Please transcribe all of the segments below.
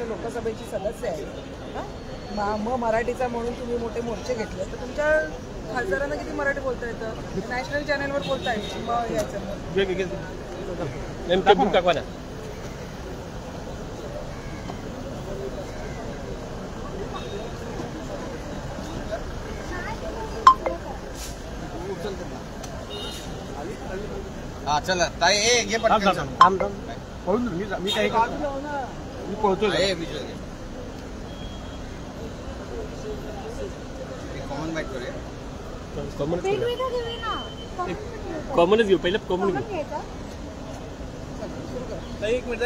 महाराष्ट्र लोकसभेची सदस्य आहे, मराठीचा म्हणून तुम्ही मोठे मोर्चे घेतले, तर तुमच्या खासदारांना किती मराठी बोलता येतं? नॅशनल चॅनलवर बोलता येईल मग याचं चला ताई घे पटकन थांब पळून मी काय मी पळतो कॉमन बाईट करूया कॉमनच घेऊ पहिले कॉमन घेऊ एक मिनिट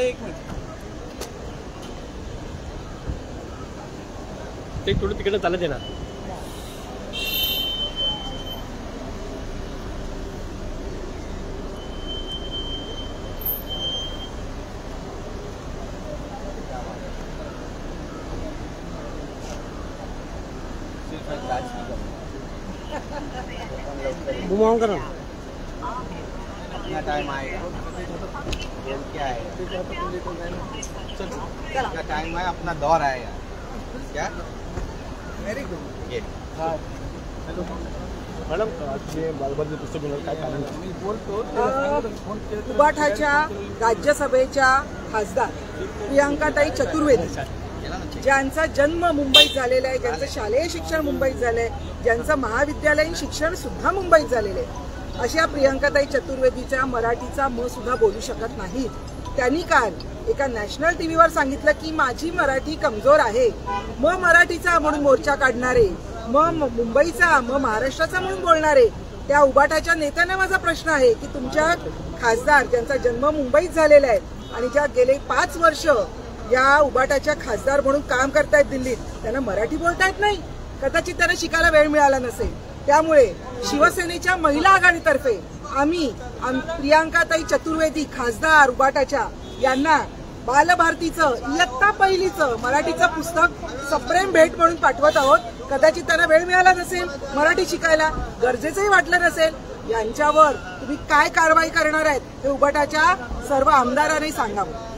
ते थोडं तिकडे चालत आहे ना घुमाऊं करो अपना टाइम आएगा क्या है क्या टाइम है अपना दौर आएगा क्या वेरी गुड मॅडम बालबद्दल पुस्तक काय कारण बोलतो उबाठाच्या राज्यसभेच्या खासदार प्रियांकाताई चतुर्वेदी ज्यांचा जन्म मुंबईत झालेला आहे, ज्यांचं शालेय शिक्षण मुंबईत झालंय, ज्यांचं महाविद्यालयीन शिक्षण सुद्धा मुंबईत झालेलं आहे, अशा प्रियांकाताई चतुर्वेदीचा मराठीचा म सुद्धा बोलू शकत नाहीत। त्यांनी काल एका नॅशनल टीव्हीवर सांगितलं की माझी मराठी कमजोर आहे, म मराठीचा म्हणून मोर्चा काढणारे, म मुंबईचा म महाराष्ट्राचा म्हणून बोलणारे त्या उबाठाच्या नेत्यांना माझा प्रश्न आहे की तुमच्या खासदार ज्यांचा जन्म मुंबईत झालेला आहे आणि ज्या गेले 5 वर्ष या उबाटाच्या खासदार म्हणून काम करतायत दिल्लीत, त्यांना मराठी बोलता येत नाही, कदाचित त्यांना शिकायला वेळ मिळाला नसेल। त्यामुळे शिवसेनेच्या महिला आघाडीतर्फे आम्ही प्रियांकाताई चतुर्वेदी खासदार उबाटाच्या यांना बालभारतीचं इयत्ता पहिलीचं मराठीचं पुस्तक सप्रेम भेट म्हणून पाठवत आहोत। कदाचित त्यांना वेळ मिळाला नसेल, मराठी शिकायला गरजेचंही वाटलं नसेल, यांच्यावर तुम्ही काय कारवाई करणार आहेत हे उबाटाच्या सर्व आमदारांनी सांगावं।